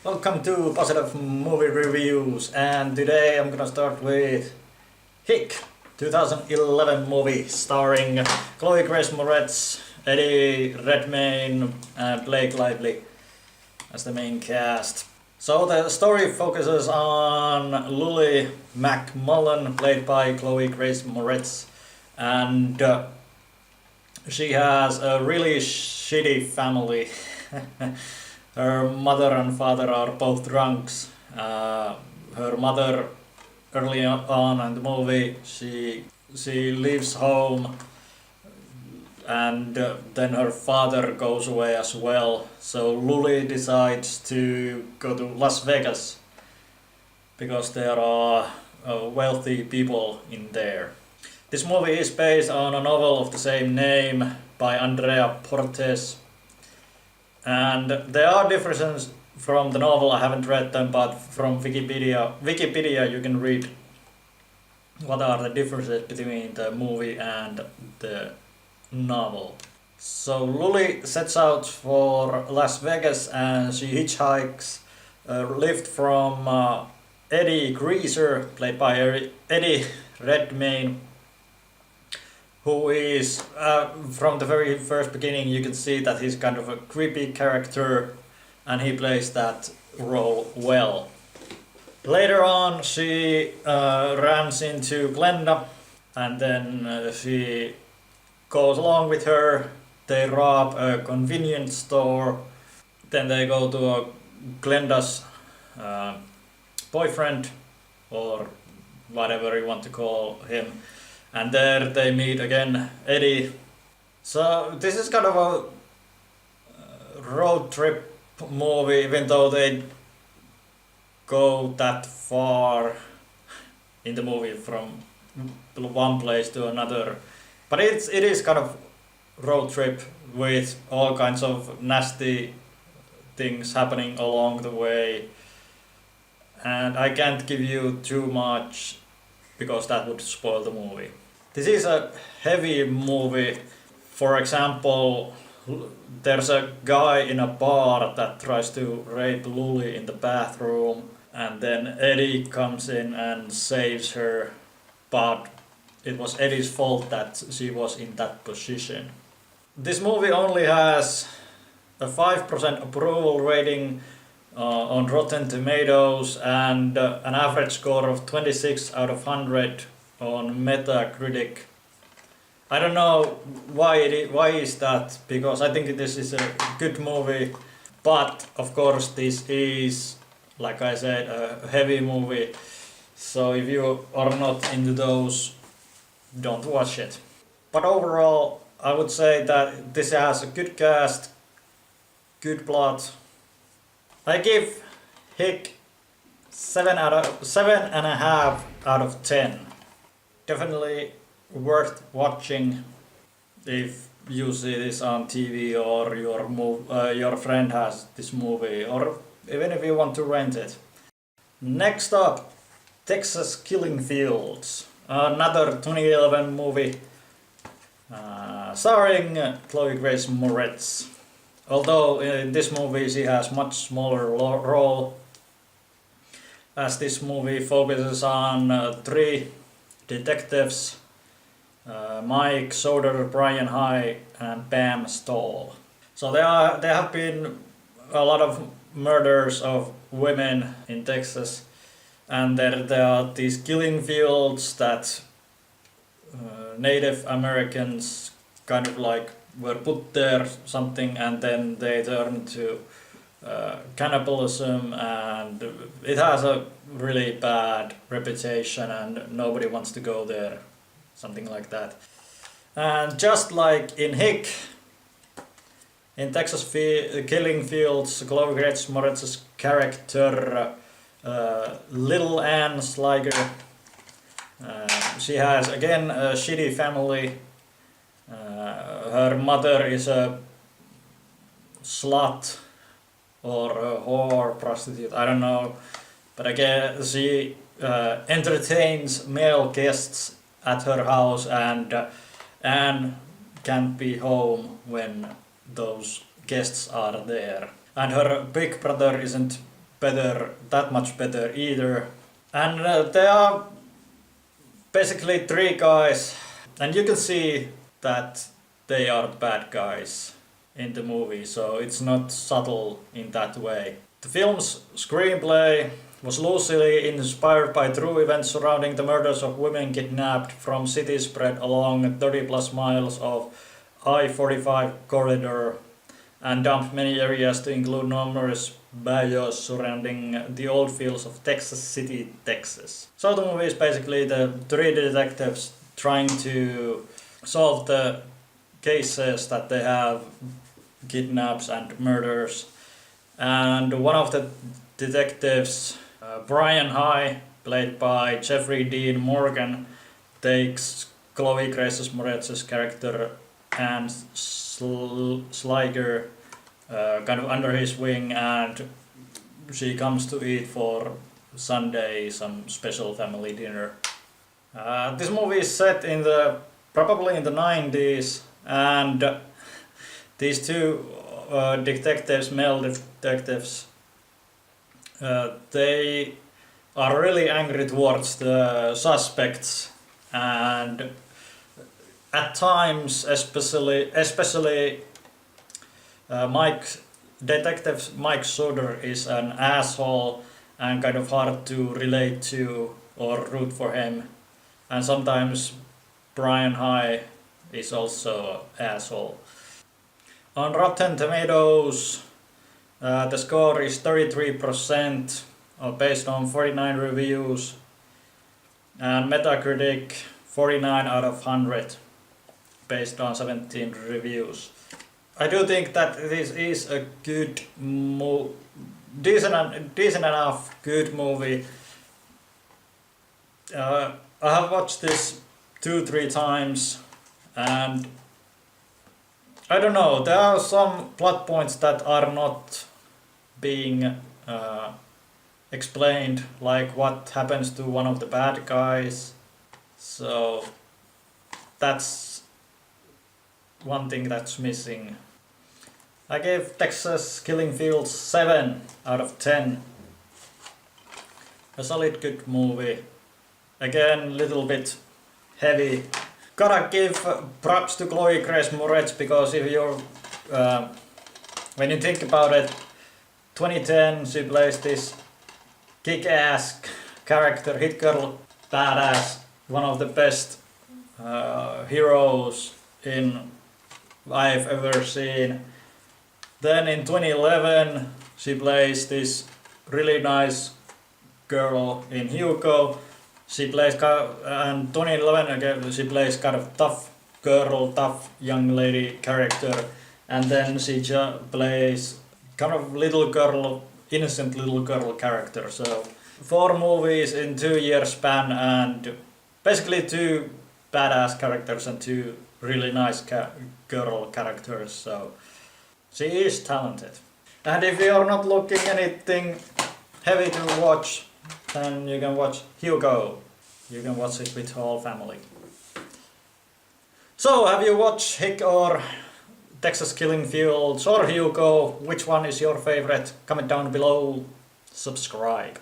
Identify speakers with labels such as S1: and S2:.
S1: Welcome to Positive Movie Reviews, and today I'm gonna start with Hick, 2011 movie starring Chloë Grace Moretz, Eddie Redmayne and Blake Lively as the main cast. So the story focuses on Lily McMullen, played by Chloë Grace Moretz, and she has a really shitty family. Her mother and father are both drunks. Her mother, early on in the movie, she leaves home, and then her father goes away as well. So Lily decides to go to Las Vegas because there are wealthy people in there. This movie is based on a novel of the same name by Andrea Portes. And there are differences from the novel. I haven't read them, but from Wikipedia you can read what are the differences between the movie and the novel. So Lily sets out for Las Vegas and she hitchhikes a lift from Eddie Greaser, played by Eddie Redmayne, who is, from the very first beginning you can see that he's kind of a creepy character and he plays that role well. Later on she runs into Glenda and then she goes along with her. They rob a convenience store, then they go to Glenda's boyfriend, or whatever you want to call him. And there they meet again Eddie. So this is kind of a road trip movie, even though they go that far in the movie from one place to another. But it is kind of road trip with all kinds of nasty things happening along the way. And I can't give you too much because that would spoil the movie. This is a heavy movie. For example, there's a guy in a bar that tries to rape Lily in the bathroom, and then Eddie comes in and saves her, but it was Eddie's fault that she was in that position. This movie only has a 5% approval rating on Rotten Tomatoes and an average score of 26 out of 100 on Metacritic. I don't know why is that, because I think this is a good movie, but of course this is, like I said, a heavy movie, so if you are not into those, don't watch it. But overall I would say that this has a good cast, good plot. I give Hick 7.5 out of 10. Definitely worth watching if you see this on TV or your friend has this movie, or even if you want to rent it. Next up, Texas Killing Fields, another 2011 movie starring Chloë Grace Moretz. Although in this movie she has much smaller role, as this movie focuses on three detectives, Mike, Soder, Brian High and Pam Stahl. So there have been a lot of murders of women in Texas, and there are these killing fields that Native Americans kind of like were put there something, and then they turned to cannibalism, and it has a really bad reputation and nobody wants to go there, something like that. And just like in Hick, in Texas Killing Fields, Chloë Grace Moretz's character, Little Ann Sliger, she has again a shitty family. Her mother is a slut or a whore, prostitute, I don't know, but again she entertains male guests at her house, and Anne can't be home when those guests are there. And her big brother isn't that much better either. And there are basically three guys, and you can see that they are the bad guys in the movie, so it's not subtle in that way. The film's screenplay was loosely inspired by true events surrounding the murders of women kidnapped from cities spread along 30 plus miles of I-45 corridor and dumped many areas to include numerous bayous surrounding the old fields of Texas City, Texas. So the movie is basically the three detectives trying to solve the cases that they have, kidnaps and murders. And one of the detectives, Brian High, played by Jeffrey Dean Morgan, takes Chloë Grace Moretz's character and Sliger kind of under his wing, and she comes to eat for Sunday some special family dinner. This movie is set in probably in the 90s, and these two detectives, male detectives, they are really angry towards the suspects, and at times, especially Detective Mike Sutter is an asshole and kind of hard to relate to or root for him, and sometimes Brian High is also an asshole. On Rotten Tomatoes, the score is 33% based on 49 reviews, and Metacritic 49 out of 100 based on 17 reviews. I do think that this is a good decent enough good movie. I have watched this 2-3 times, and I don't know, there are some plot points that are not being explained, like what happens to one of the bad guys. So that's one thing that's missing. I gave Texas Killing Fields 7 out of 10. A solid good movie. Again, little bit heavy. Gotta give props to Chloë Grace Moretz, because if you're when you think about it, 2010 she plays this kick-ass character, hit girl, badass, one of the best heroes I've ever seen. Then in 2011 she plays this really nice girl in Hugo. She plays, and 2011 again she plays kind of tough girl, tough young lady character, and then she plays kind of little girl, innocent little girl character. So 4 movies in 2 year span, and basically 2 badass characters and 2 really nice girl characters. So she is talented. And if you're not looking anything heavy to watch, then you can watch Hugo. You can watch it with whole family. So, have you watched Hick or Texas Killing Fields or Hugo? Which one is your favorite? Comment down below. Subscribe.